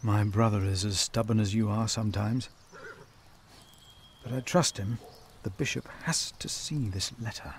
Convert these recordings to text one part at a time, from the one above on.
My brother is as stubborn as you are sometimes. But I trust him. The bishop has to see this letter.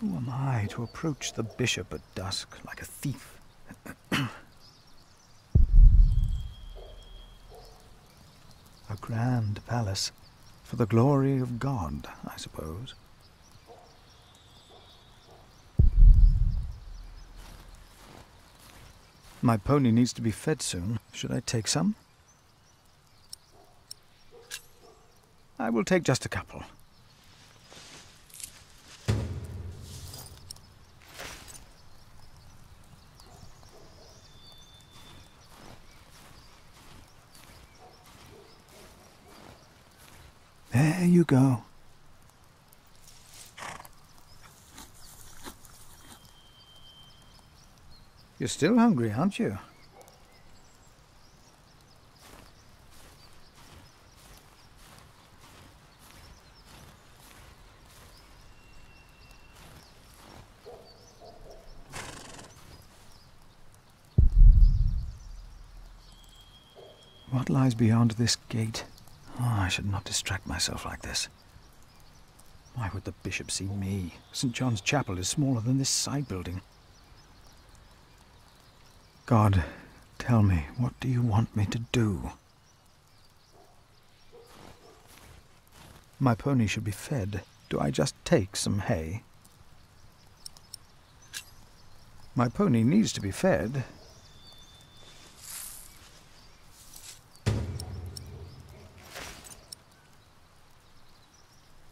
Who am I to approach the bishop at dusk like a thief? A grand palace for the glory of God, I suppose. My pony needs to be fed soon. Should I take some? I will take just a couple. There you go. You're still hungry, aren't you? What lies beyond this gate? Oh, I should not distract myself like this. Why would the bishop see me? St. John's Chapel is smaller than this side building. God, tell me, what do you want me to do? My pony should be fed. Do I just take some hay? My pony needs to be fed.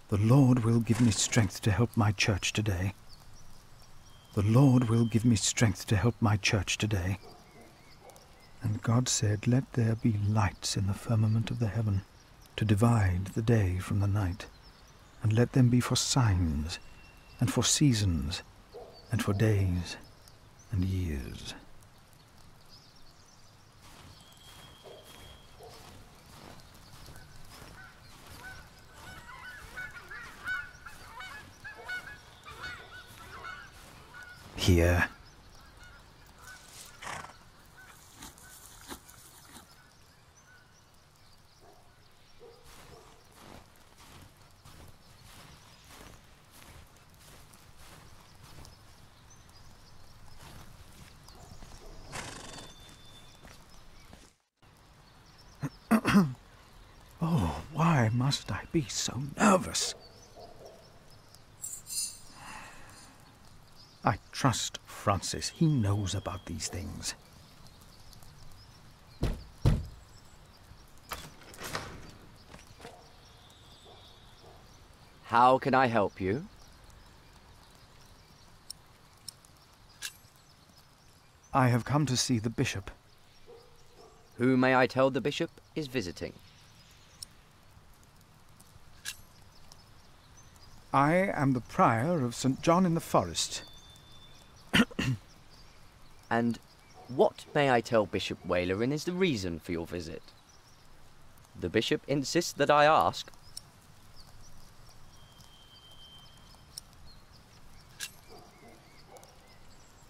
The Lord will give me strength to help my church today. The Lord will give me strength to help my church today. And God said, let there be lights in the firmament of the heaven, to divide the day from the night, and let them be for signs, and for seasons, and for days and years. Here. Oh, why must I be so nervous? I trust Francis. He knows about these things. How can I help you? I have come to see the bishop. Who may I tell the bishop is visiting? I am the prior of St. John in the Forest. And what, may I tell Bishop Wailerin, is the reason for your visit? The bishop insists that I ask.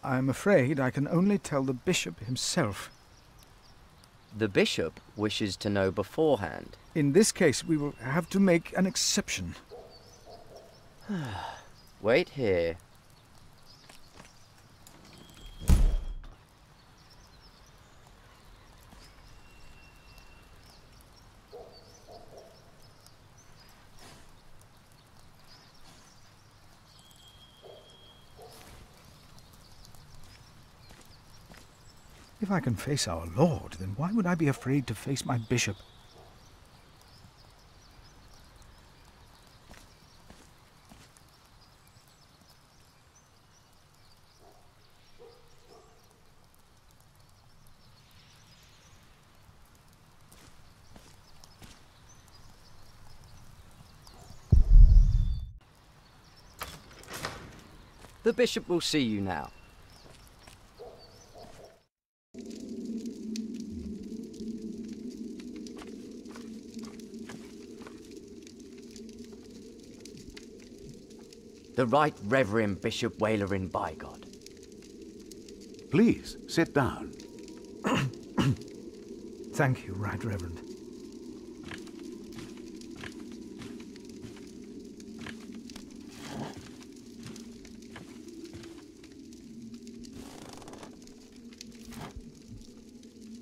I am afraid I can only tell the bishop himself. The bishop wishes to know beforehand. In this case, we will have to make an exception. Wait here. If I can face our Lord, then why would I be afraid to face my bishop? The bishop will see you now. The Right Reverend Bishop Wailerin by God. Please, sit down. Thank you, Right Reverend.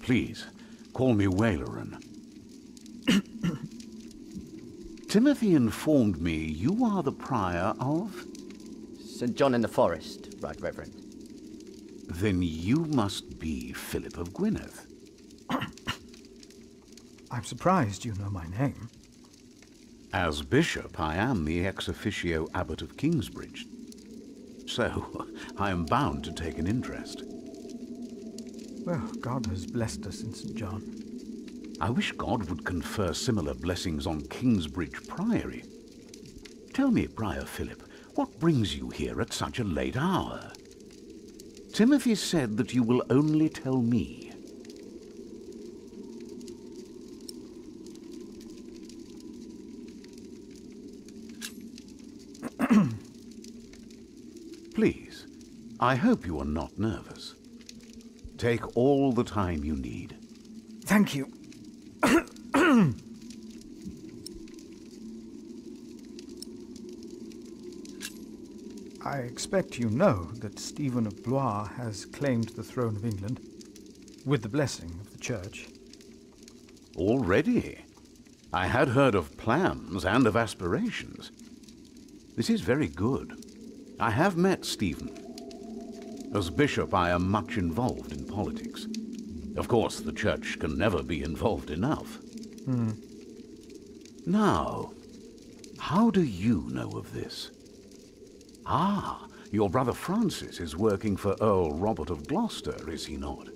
Please, call me Wailerin. Timothy informed me you are the prior of... St. John in the Forest, Right Reverend. Then you must be Philip of Gwynedd. I'm surprised you know my name. As bishop, I am the ex officio abbot of Kingsbridge. So, I am bound to take an interest. Well, God has blessed us in St. John. I wish God would confer similar blessings on Kingsbridge Priory. Tell me, Prior Philip, what brings you here at such a late hour? Timothy said that you will only tell me. Please, I hope you are not nervous. Take all the time you need. Thank you. I expect you know that Stephen of Blois has claimed the throne of England, with the blessing of the Church. Already? I had heard of plans and of aspirations. This is very good. I have met Stephen. As bishop, I am much involved in politics. Of course, the Church can never be involved enough. Now, how do you know of this? Ah, your brother Francis is working for Earl Robert of Gloucester, is he not?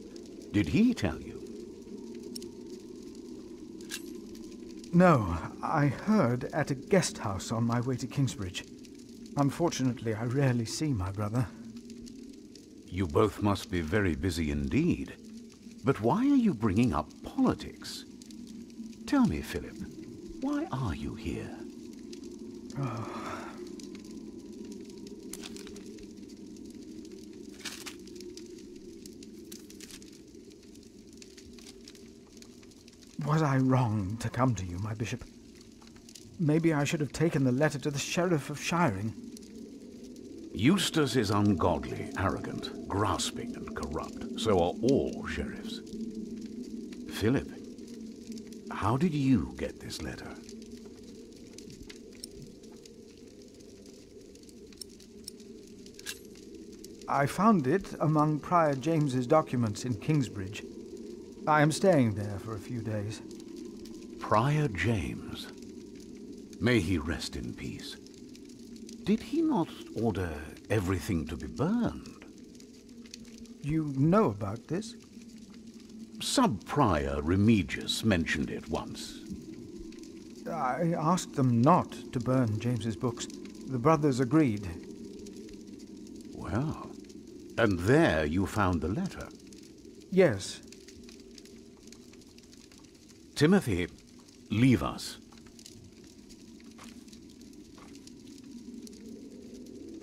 Did he tell you? No, I heard at a guest house on my way to Kingsbridge. Unfortunately, I rarely see my brother. You both must be very busy indeed. But why are you bringing up politics? Tell me, Philip, why are you here? Was I wrong to come to you, my bishop? Maybe I should have taken the letter to the Sheriff of Shiring. Eustace is ungodly, arrogant, grasping and corrupt. So are all sheriffs. Philip, how did you get this letter? I found it among Prior James's documents in Kingsbridge. I am staying there for a few days. Prior James. May he rest in peace. Did he not order everything to be burned? You know about this? Sub-Prior Remigius mentioned it once. I asked them not to burn James's books. The brothers agreed. Well, and there you found the letter. Yes. Timothy, leave us.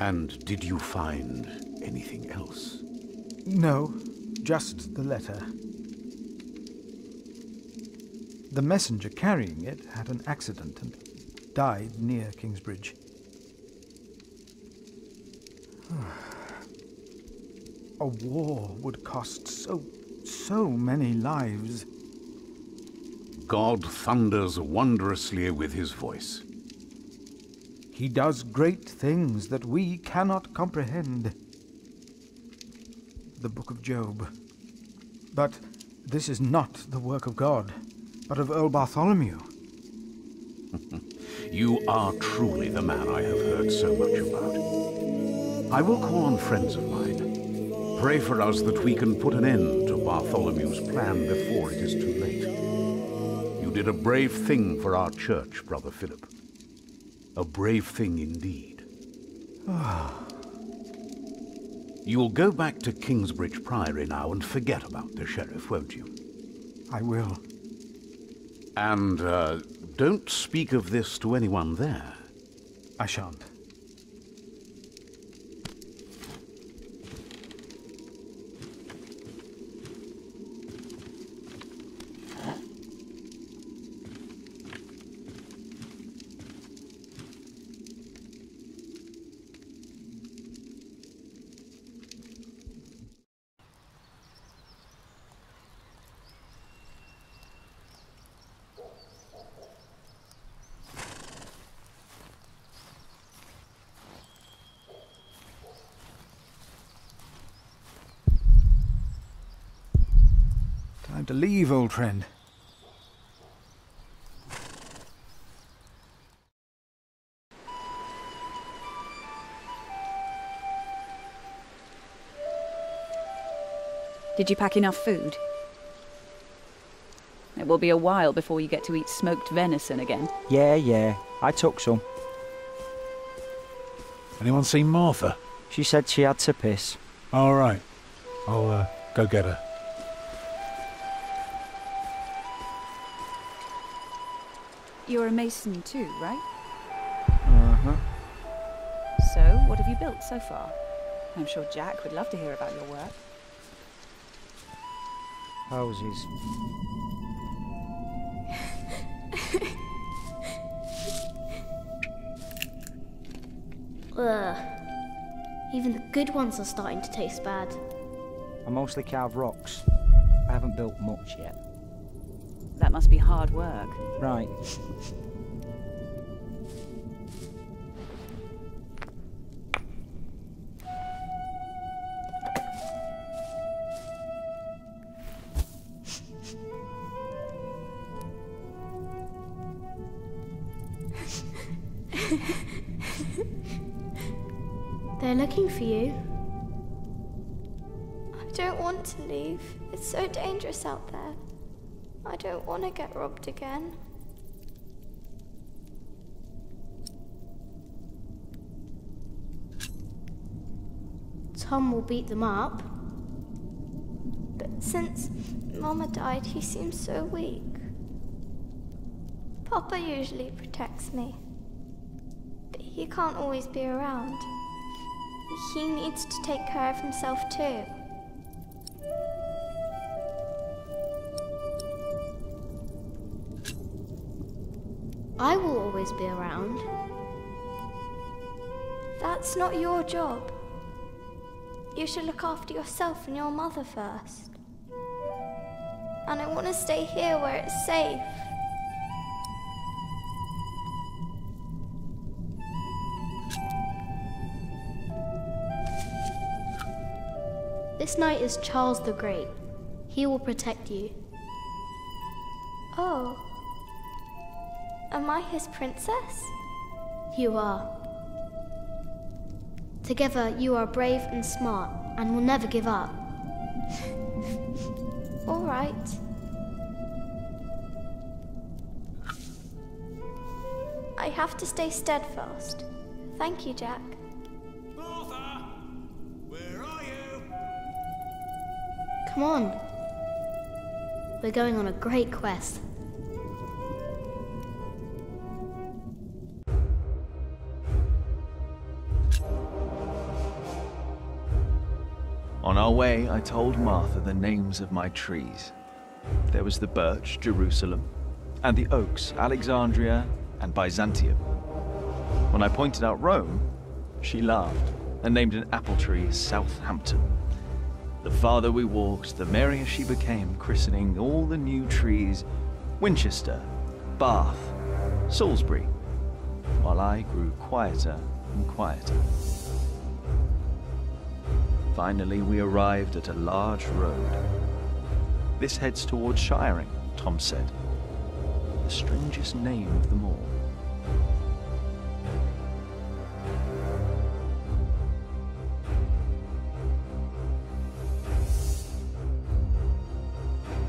And did you find anything else? No, just the letter. The messenger carrying it had an accident and died near Kingsbridge. A war would cost so many lives. God thunders wondrously with his voice. He does great things that we cannot comprehend. The Book of Job. But this is not the work of God, but of Earl Bartholomew. You are truly the man I have heard so much about. I will call on friends of mine. Pray for us that we can put an end to Bartholomew's plan before it is too late. You did a brave thing for our church, Brother Philip. A brave thing indeed. You'll go back to Kingsbridge Priory now and forget about the sheriff, won't you? I will. And, don't speak of this to anyone there. I shan't. Time to leave, old friend. Did you pack enough food? It will be a while before you get to eat smoked venison again. Yeah, I took some. Anyone seen Martha? She said she had to piss. All right. I'll go get her. You're a mason too, right? Uh-huh. So, what have you built so far? I'm sure Jack would love to hear about your work. Houses. Ugh. Even the good ones are starting to taste bad. I mostly carve rocks. I haven't built much yet. That must be hard work. Right. They're looking for you. I don't want to leave. It's so dangerous out there. I don't want to get robbed again. Tom will beat them up. But since Mama died, he seems so weak. Papa usually protects me. But he can't always be around. He needs to take care of himself too. I will always be around. That's not your job. You should look after yourself and your mother first. And I want to stay here where it's safe. This knight is Charles the Great. He will protect you. Oh. Am I his princess? You are. Together you are brave and smart and will never give up. All right. I have to stay steadfast. Thank you, Jack. Martha! Where are you? Come on. We're going on a great quest. On our way, I told Martha the names of my trees. There was the birch, Jerusalem, and the oaks, Alexandria and Byzantium. When I pointed out Rome, she laughed and named an apple tree Southampton. The farther we walked, the merrier she became, christening all the new trees Winchester, Bath, Salisbury, while I grew quieter and quieter. Finally, we arrived at a large road. This heads towards Shiring, Tom said. The strangest name of them all.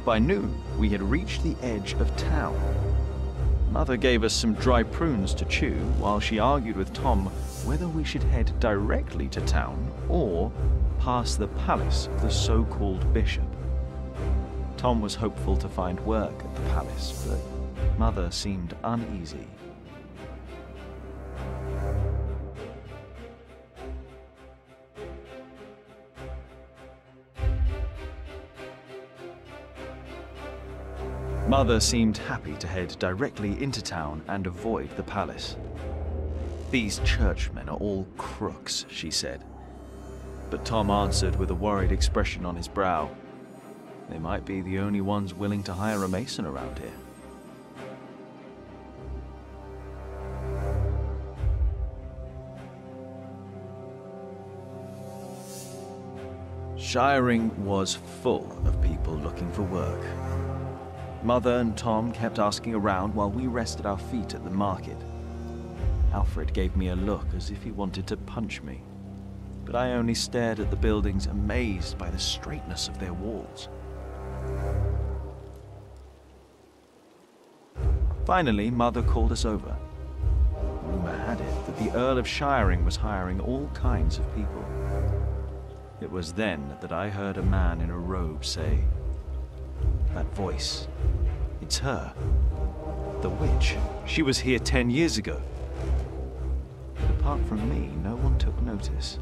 By noon, we had reached the edge of town. Mother gave us some dry prunes to chew while she argued with Tom whether we should head directly to town or past the palace of the so-called bishop. Tom was hopeful to find work at the palace, but Mother seemed uneasy. Mother seemed happy to head directly into town and avoid the palace. These churchmen are all crooks, she said. But Tom answered with a worried expression on his brow. They might be the only ones willing to hire a mason around here. Shiring was full of people looking for work. Mother and Tom kept asking around while we rested our feet at the market. Alfred gave me a look as if he wanted to punch me, but I only stared at the buildings, amazed by the straightness of their walls. Finally, Mother called us over. Rumor had it that the Earl of Shiring was hiring all kinds of people. It was then that I heard a man in a robe say, "That voice, it's her. The witch. She was here 10 years ago." But apart from me, no one took notice.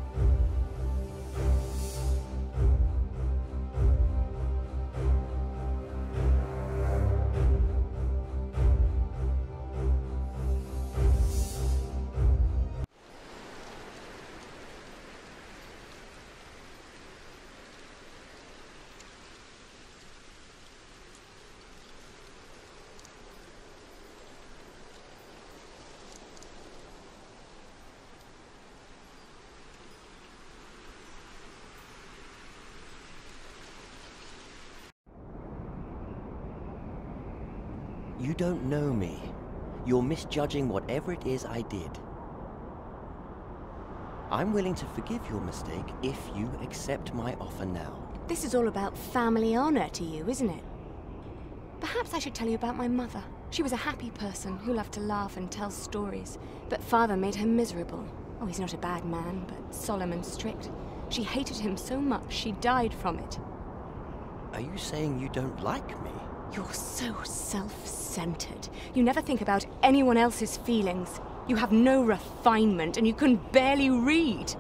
You don't know me. You're misjudging whatever it is I did. I'm willing to forgive your mistake if you accept my offer now. This is all about family honor to you, isn't it? Perhaps I should tell you about my mother. She was a happy person who loved to laugh and tell stories, but father made her miserable. Oh, he's not a bad man, but solemn and strict. She hated him so much she died from it. Are you saying you don't like me? You're so self-centered. You never think about anyone else's feelings. You have no refinement, and you can barely read.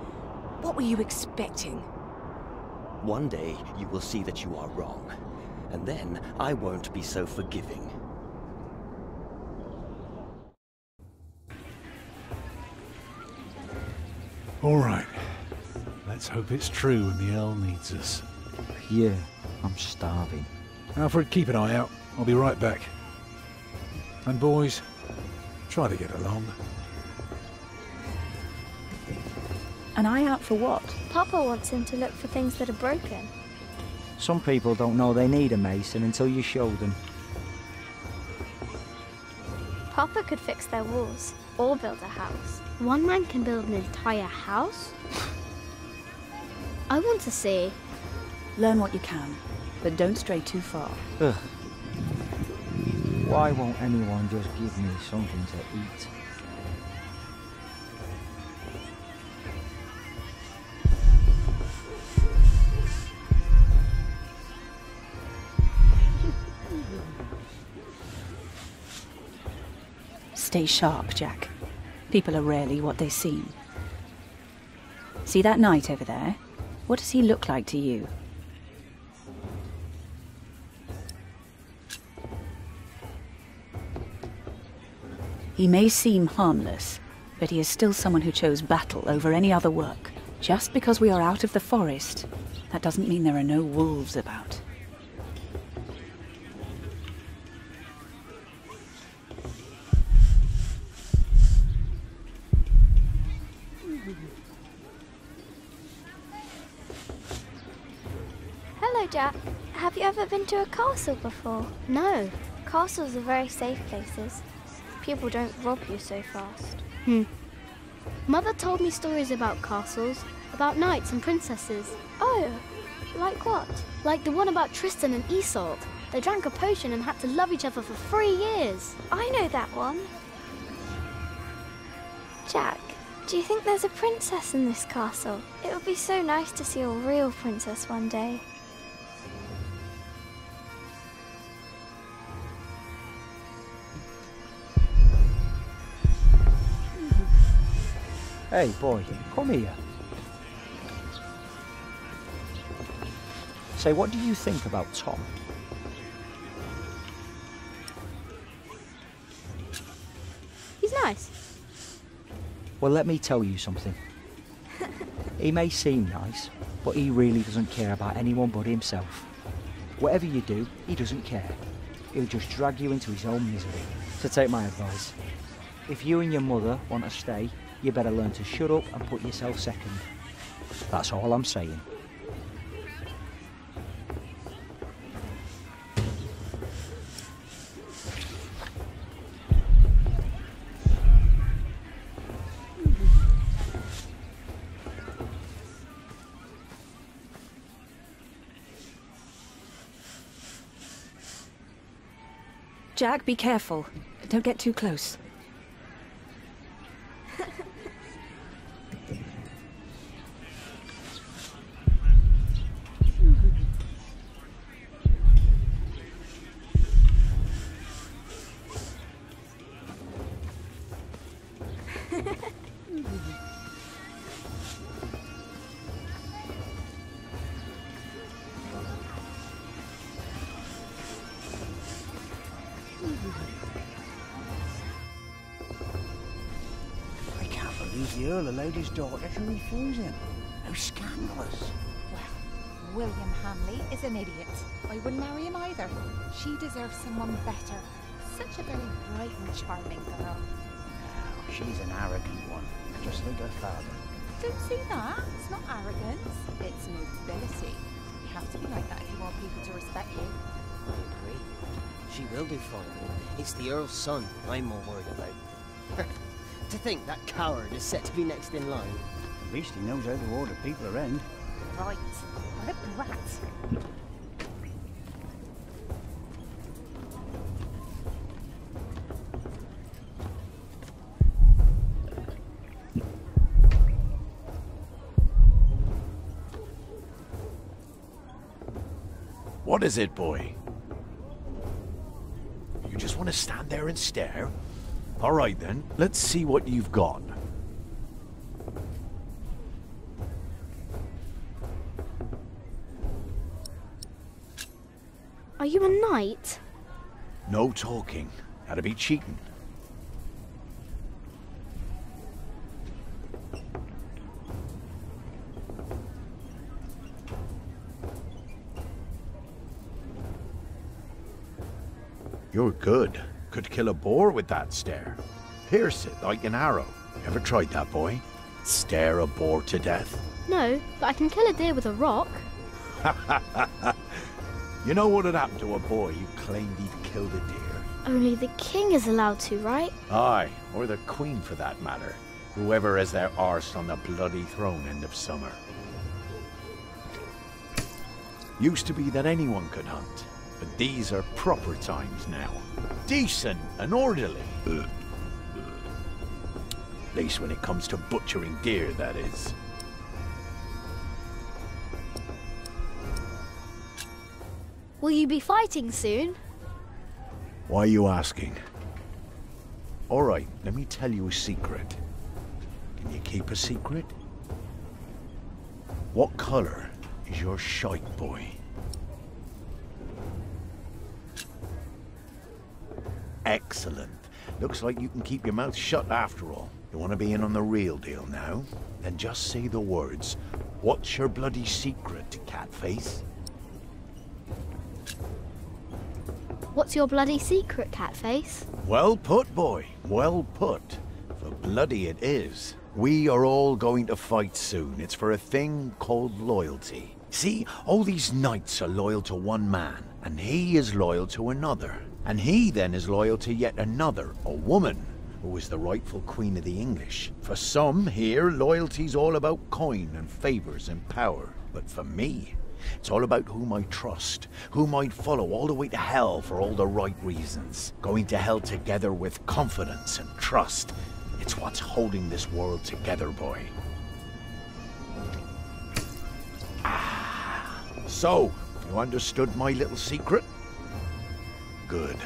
What were you expecting? One day you will see that you are wrong, and then I won't be so forgiving. All right. Let's hope it's true and the Earl needs us. Yeah, I'm starving. Alfred, keep an eye out. I'll be right back. And boys, try to get along. An eye out for what? Papa wants him to look for things that are broken. Some people don't know they need a mason until you show them. Papa could fix their walls or build a house. One man can build an entire house? I want to see. Learn what you can, but don't stray too far. Ugh. Why won't anyone just give me something to eat? Stay sharp, Jack. People are rarely what they seem. See that knight over there? What does he look like to you? He may seem harmless, but he is still someone who chose battle over any other work. Just because we are out of the forest, that doesn't mean there are no wolves about. Hello, Jack. Have you ever been to a castle before? No. Castles are very safe places. People don't rob you so fast. Mother told me stories about castles, about knights and princesses. Oh, like what? Like the one about Tristan and Isolde. They drank a potion and had to love each other for 3 years. I know that one. Jack, do you think there's a princess in this castle? It would be so nice to see a real princess one day. Hey, boy, come here. Say, what do you think about Tom? He's nice. Well, let me tell you something. He may seem nice, but he really doesn't care about anyone but himself. Whatever you do, he doesn't care. He'll just drag you into his own misery. So take my advice. If you and your mother want to stay, you better learn to shut up and put yourself second. That's all I'm saying. Jack, be careful. Don't get too close. The Earl allowed his daughter to refuse him. How scandalous. Well, William Hamley is an idiot. I wouldn't marry him either. She deserves someone better. Such a very bright and charming girl. No, she's an arrogant one, just like her father. Don't see that. It's not arrogance. It's nobility. You have to be like that if you want people to respect you. I agree. She will do fine. It's the Earl's son I'm more worried about. To think that coward is set to be next in line. At least he knows how to order people around. Right. What a brat. What is it, boy? You just want to stand there and stare? All right, then. Let's see what you've got. Are you a knight? No talking. That'd be cheating. You're good. Could kill a boar with that stare. Pierce it like an arrow. Ever tried that, boy? Stare a boar to death? No, but I can kill a deer with a rock. You know what had happened to a boy who claimed he'd killed a deer? Only the king is allowed to, right? Aye, or the queen for that matter. Whoever has their arse on the bloody throne end of summer. Used to be that anyone could hunt. But these are proper times now. Decent and orderly. At least when it comes to butchering deer, that is. Will you be fighting soon? Why are you asking? All right, let me tell you a secret. Can you keep a secret? What color is your shite, boy? Excellent. Looks like you can keep your mouth shut after all. You want to be in on the real deal now? Then just say the words. What's your bloody secret, Catface? What's your bloody secret, Catface? Well put, boy. Well put. For bloody it is. We are all going to fight soon. It's for a thing called loyalty. See, all these knights are loyal to one man, and he is loyal to another. And he then is loyal to yet another, a woman, who is the rightful queen of the English. For some here, loyalty's all about coin and favours and power. But for me, it's all about whom I trust, whom I'd follow all the way to hell for all the right reasons. Going to hell together with confidence and trust. It's what's holding this world together, boy. Ah, so, you understood my little secret? Good.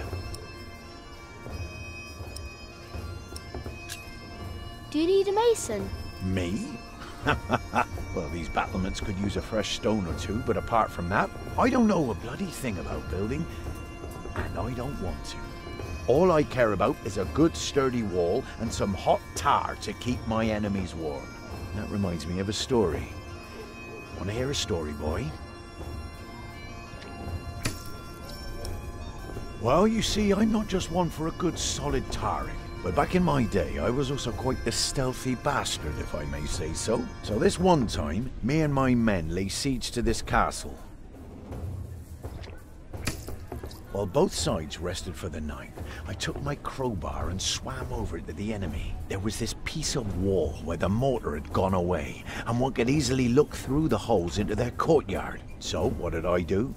Do you need a mason? Me? Well, these battlements could use a fresh stone or two, but apart from that, I don't know a bloody thing about building, and I don't want to. All I care about is a good sturdy wall and some hot tar to keep my enemies warm. That reminds me of a story. Want to hear a story, boy? Well, you see, I'm not just one for a good solid tarring. But back in my day, I was also quite the stealthy bastard, if I may say so. So this one time, me and my men lay siege to this castle. While both sides rested for the night, I took my crowbar and swam over to the enemy. There was this piece of wall where the mortar had gone away, and one could easily look through the holes into their courtyard. So, what did I do?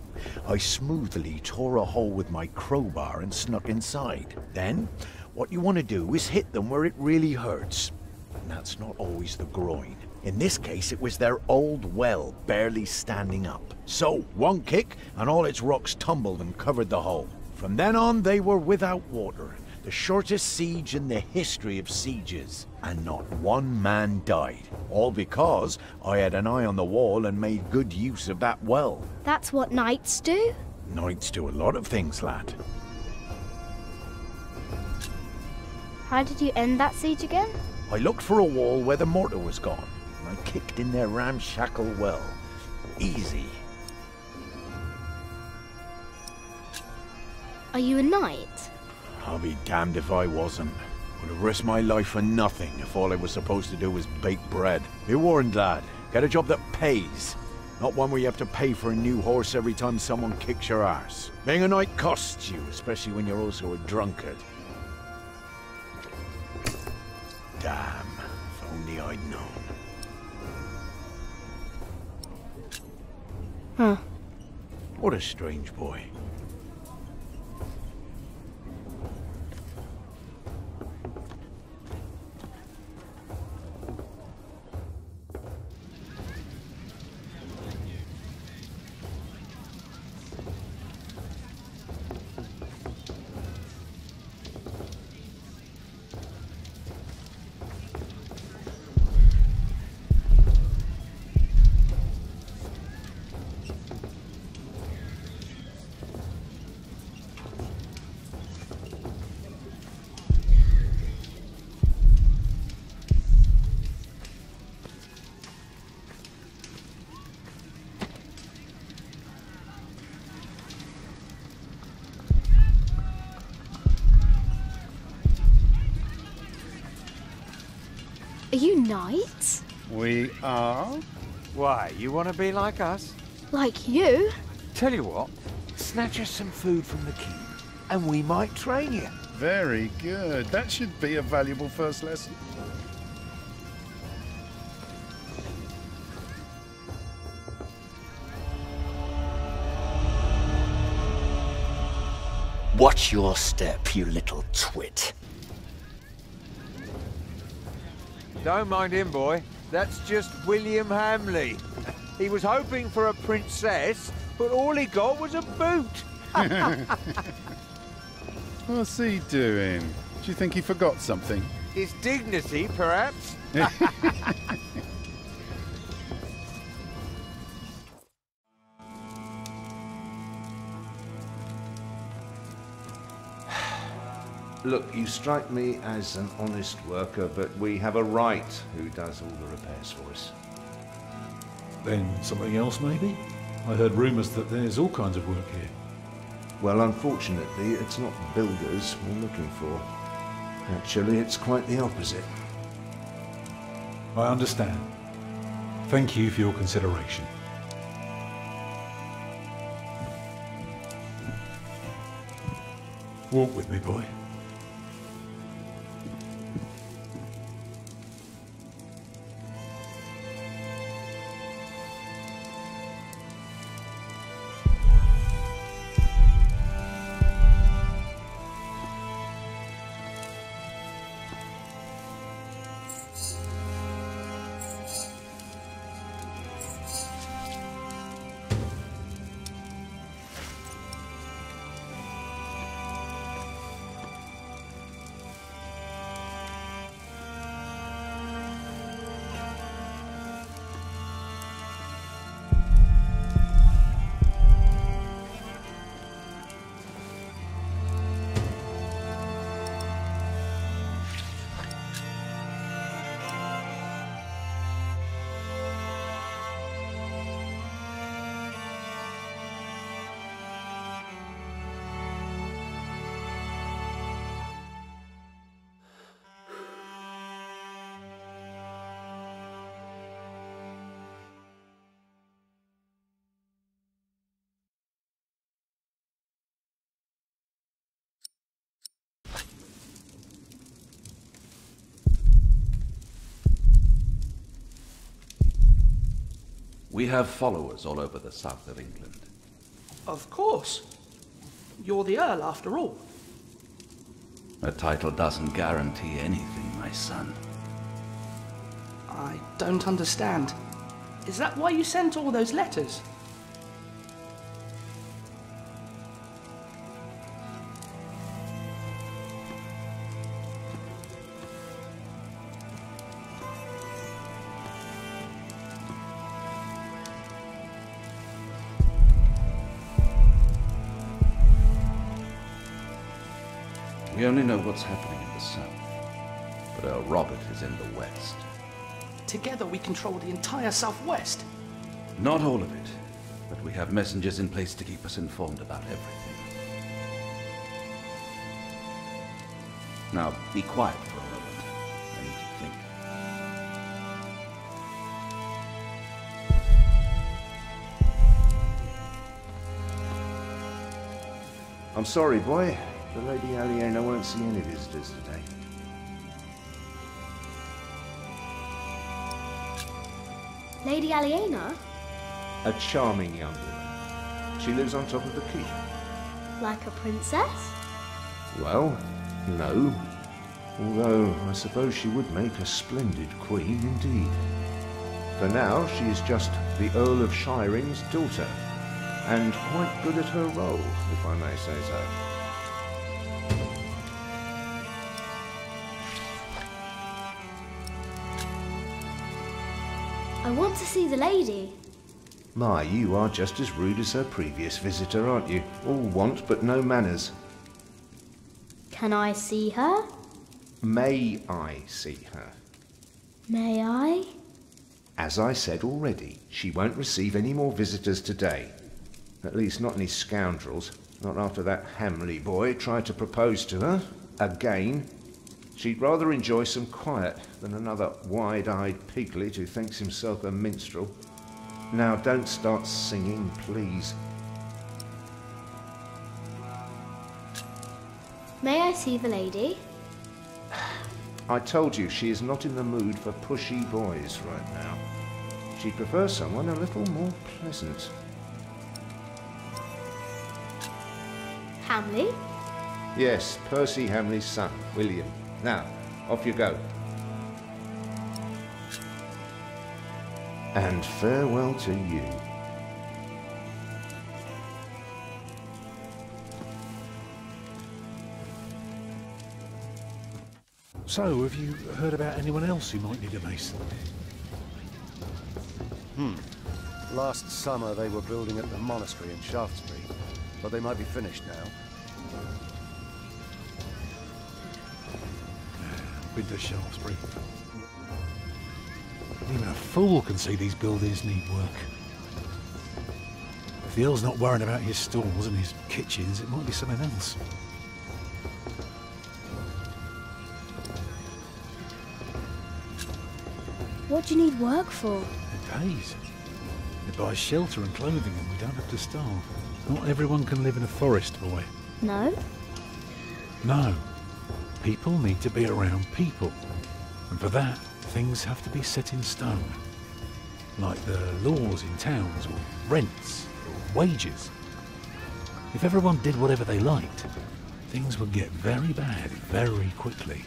I smoothly tore a hole with my crowbar and snuck inside. Then, what you want to do is hit them where it really hurts. And that's not always the groin. In this case, it was their old well barely standing up. So, one kick, and all its rocks tumbled and covered the hole. From then on, they were without water. The shortest siege in the history of sieges. And not one man died. All because I had an eye on the wall and made good use of that well. That's what knights do? Knights do a lot of things, lad. How did you end that siege again? I looked for a wall where the mortar was gone, and I kicked in their ramshackle well. Easy. Are you a knight? I'll be damned if I wasn't. Would have risked my life for nothing if all I was supposed to do was bake bread. Be warned, lad. Get a job that pays. Not one where you have to pay for a new horse every time someone kicks your arse. Being a knight costs you, especially when you're also a drunkard. Damn, if only I'd known. Huh. What a strange boy. Are you knights? We are? Why, you want to be like us? Like you? Tell you what, snatch us some food from the keep, and we might train you. Very good. That should be a valuable first lesson. Watch your step, you little twit. Don't mind him, boy. That's just William Hamley. He was hoping for a princess, but all he got was a boot. What's he doing? Do you think he forgot something? His dignity, perhaps? Look, you strike me as an honest worker, but we have a right who does all the repairs for us. Then something else, maybe? I heard rumours that there's all kinds of work here. Well, unfortunately, it's not builders we're looking for. Actually, it's quite the opposite. I understand. Thank you for your consideration. Walk with me, boy. We have followers all over the south of England. Of course. You're the Earl, after all. A title doesn't guarantee anything, my son. I don't understand. Is that why you sent all those letters? We only know what's happening in the south, but Earl Robert is in the west. Together we control the entire southwest. Not all of it, but we have messengers in place to keep us informed about everything. Now, be quiet for a moment. I need to think. I'm sorry, boy. The Lady Aliena won't see any visitors today. Lady Aliena? A charming young woman. She lives on top of the keep. Like a princess? Well, no. Although, I suppose she would make a splendid queen indeed. For now, she is just the Earl of Shiring's daughter, and quite good at her role, if I may say so. I want to see the lady. My, you are just as rude as her previous visitor, aren't you? All want but no manners. Can I see her? May I see her? May I? As I said already, she won't receive any more visitors today. At least not any scoundrels. Not after that Hamley boy tried to propose to her. Again. She'd rather enjoy some quiet than another wide-eyed piglet who thinks himself a minstrel. Now don't start singing, please. May I see the lady? I told you she is not in the mood for pushy boys right now. She'd prefer someone a little more pleasant. Hamley? Yes, Percy Hamley's son, William. Now, off you go. And farewell to you. So, have you heard about anyone else who might need a mason? Last summer they were building at the monastery in Shaftesbury, but they might be finished now. Been to Shaftesbury. Even a fool can see these buildings need work. If the Earl's not worrying about his stalls and his kitchens, it might be something else. What do you need work for? It pays. It buys shelter and clothing and we don't have to starve. Not everyone can live in a forest, boy. No? No. People need to be around people. And for that, things have to be set in stone. Like the laws in towns, or rents, or wages. If everyone did whatever they liked, things would get very bad very quickly.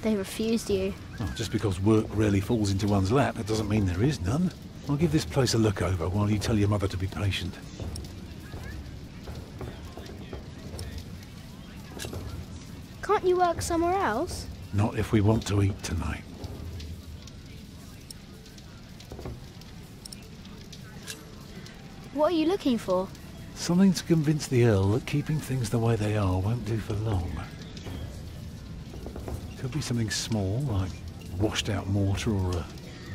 They refused you. Well, just because work rarely falls into one's lap, that doesn't mean there is none. I'll give this place a look over while you tell your mother to be patient. Can't you work somewhere else? Not if we want to eat tonight. What are you looking for? Something to convince the Earl that keeping things the way they are won't do for long. Could be something small, like washed out mortar or a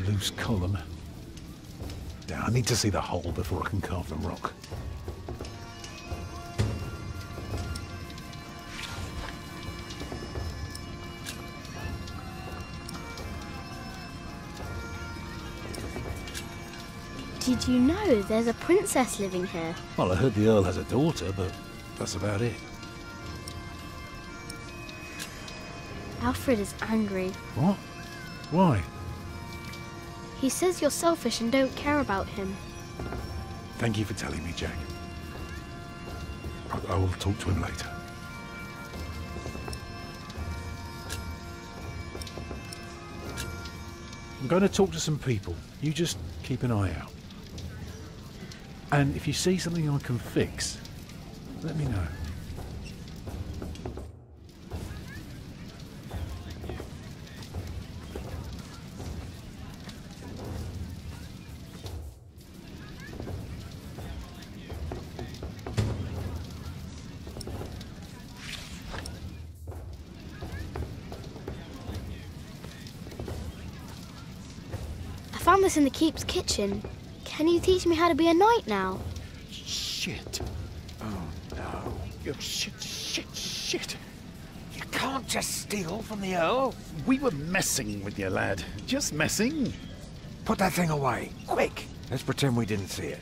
loose column. Yeah, I need to see the hole before I can carve the rock. Did you know there's a princess living here? Well, I heard the Earl has a daughter, but that's about it. Alfred is angry. What? Why? He says you're selfish and don't care about him. Thank you for telling me, Jack. I will talk to him later. I'm going to talk to some people. You just keep an eye out. And if you see something I can fix, let me know. I found this in the keep's kitchen. Can you teach me how to be a knight now? Shit. Oh no. Oh, shit. You can't just steal from the Earl. We were messing with you, lad. Just messing. Put that thing away, quick. Let's pretend we didn't see it.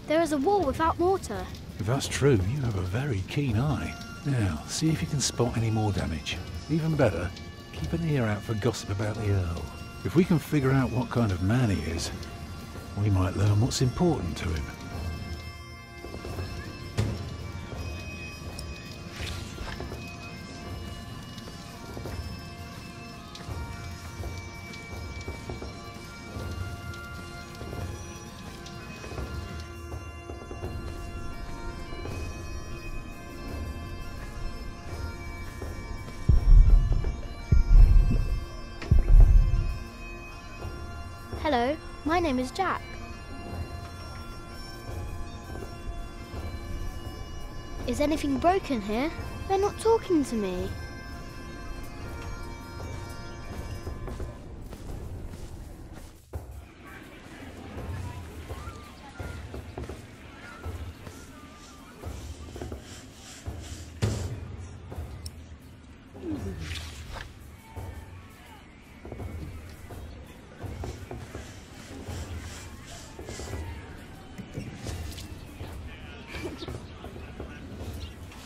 There is a wall without mortar. If that's true, you have a very keen eye. Now, see if you can spot any more damage. Even better, keep an ear out for gossip about the Earl. If we can figure out what kind of man he is, we might learn what's important to him. Hello, my name is Jack. Is anything broken here? They're not talking to me.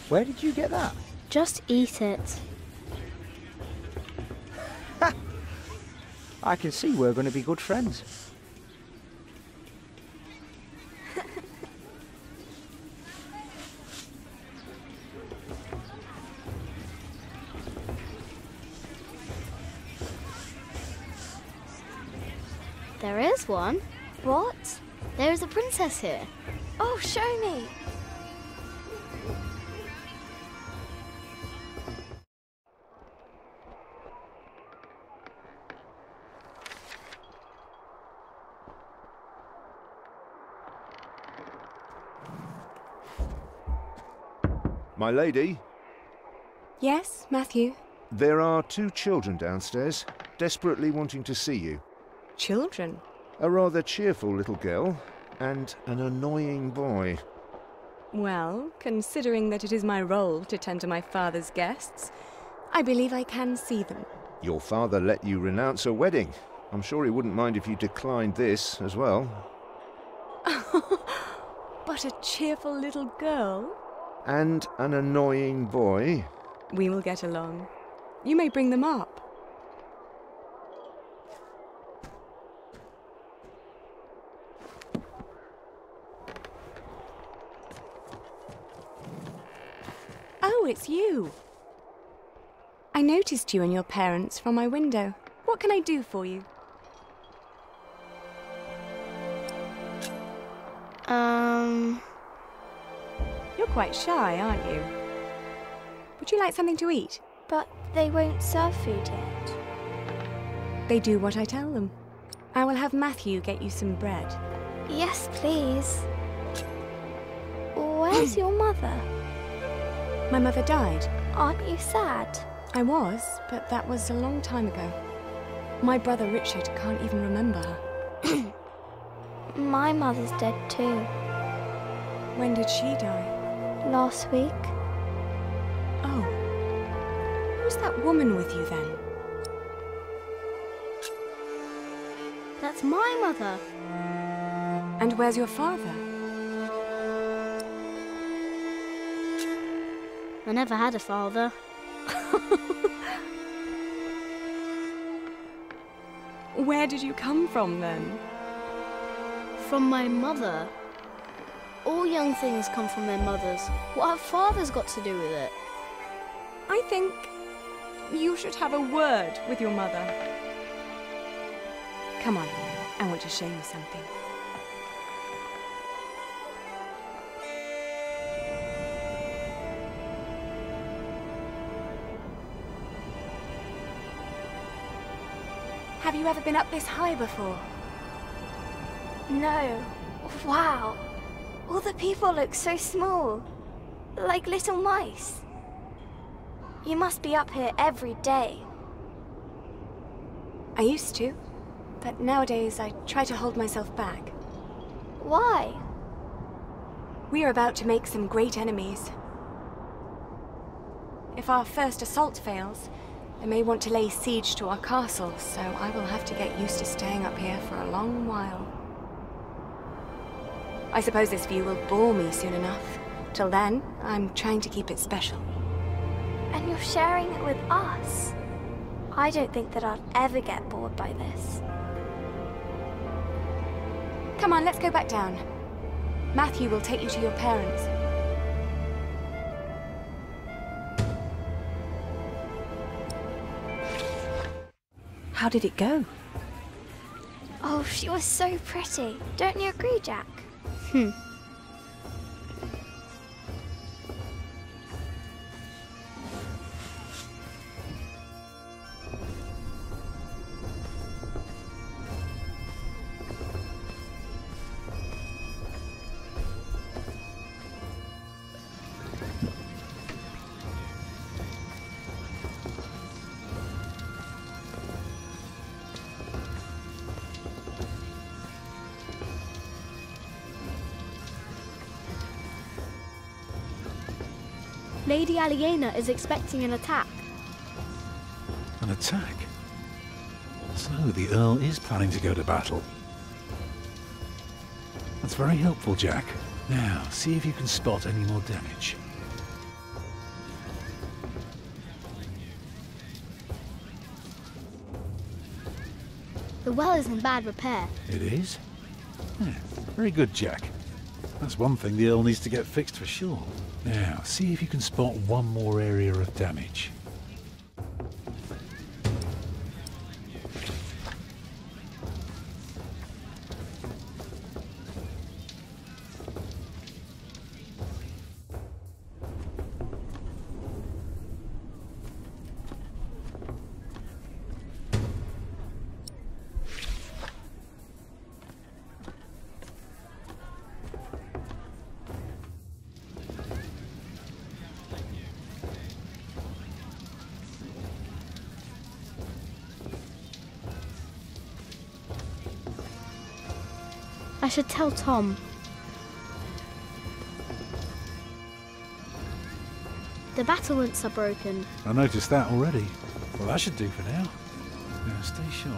Where did you get that? Just eat it. I can see we're going to be good friends. There is one. What? There is a princess here. Oh, show me. My lady? Yes, Matthew? There are 2 children downstairs, desperately wanting to see you. Children? A rather cheerful little girl, And an annoying boy. Well, considering that it is my role to tend to my father's guests, I believe I can see them. Your father let you renounce a wedding. I'm sure he wouldn't mind if you declined this as well. But a cheerful little girl? And an annoying boy. We will get along. You may bring them up. Oh, it's you. I noticed you and your parents from my window. What can I do for you? You're quite shy, aren't you? Would you like something to eat? But they won't serve food yet. They do what I tell them. I will have Matthew get you some bread. Yes, please. Where's your mother? My mother died. Aren't you sad? I was, but that was a long time ago. My brother Richard can't even remember her. My mother's dead too. When did she die? Last week. Oh. Who's that woman with you then? That's my mother. And where's your father? I never had a father. Where did you come from then? From my mother. All young things come from their mothers. What have fathers got to do with it? I think you should have a word with your mother. Come on, I want to show you something. Have you ever been up this high before? No. Wow. All the people look so small. Like little mice. You must be up here every day. I used to, but nowadays I try to hold myself back. Why? We are about to make some great enemies. If our first assault fails, they may want to lay siege to our castle, so I will have to get used to staying up here for a long while. I suppose this view will bore me soon enough. Till then, I'm trying to keep it special. And you're sharing it with us. I don't think that I'll ever get bored by this. Come on, let's go back down. Matthew will take you to your parents. How did it go? Oh, she was so pretty. Don't you agree, Jack? Lady Aliena is expecting an attack. An attack? So the Earl is planning to go to battle. That's very helpful, Jack. Now, see if you can spot any more damage. The well is in bad repair. It is? Yeah, very good, Jack. That's one thing the Earl needs to get fixed for sure. Now, see if you can spot one more area of damage. should tell Tom. The battlements are broken. I noticed that already. Well, that should do for now. Now, stay sharp.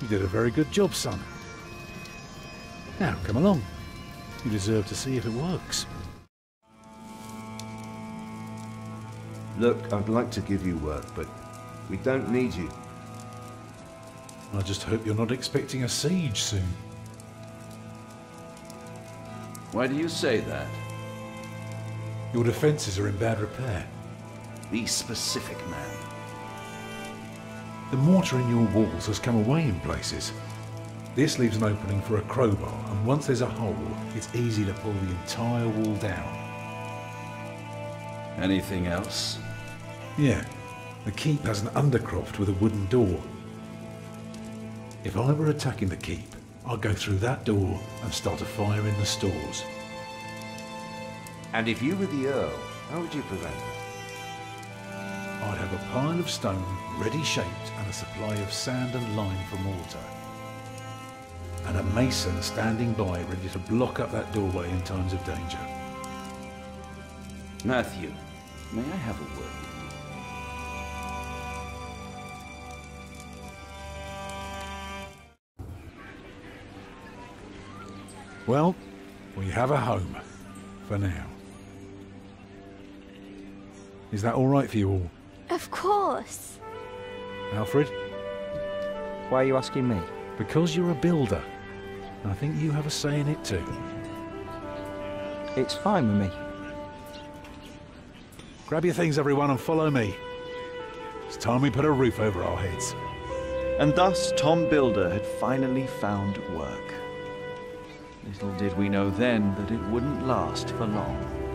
You did a very good job, son. Now, come along. You deserve to see if it works. Look, I'd like to give you work, but we don't need you. I just hope you're not expecting a siege soon. Why do you say that? Your defences are in bad repair. Be specific, man. The mortar in your walls has come away in places. This leaves an opening for a crowbar, and once there's a hole, it's easy to pull the entire wall down. Anything else? Yeah. The keep has an undercroft with a wooden door. If I were attacking the keep, I'd go through that door and start a fire in the stores. And if you were the Earl, how would you prevent it? I'd have a pile of stone ready shaped and a supply of sand and lime for mortar. And a mason standing by ready to block up that doorway in times of danger. Matthew, may I have a word? Well, we have a home. For now. Is that all right for you all? Of course. Alfred? Why are you asking me? Because you're a builder. I think you have a say in it too. It's fine with me. Grab your things, everyone, and follow me. It's time we put a roof over our heads. And thus Tom Builder had finally found work. Little did we know then that it wouldn't last for long.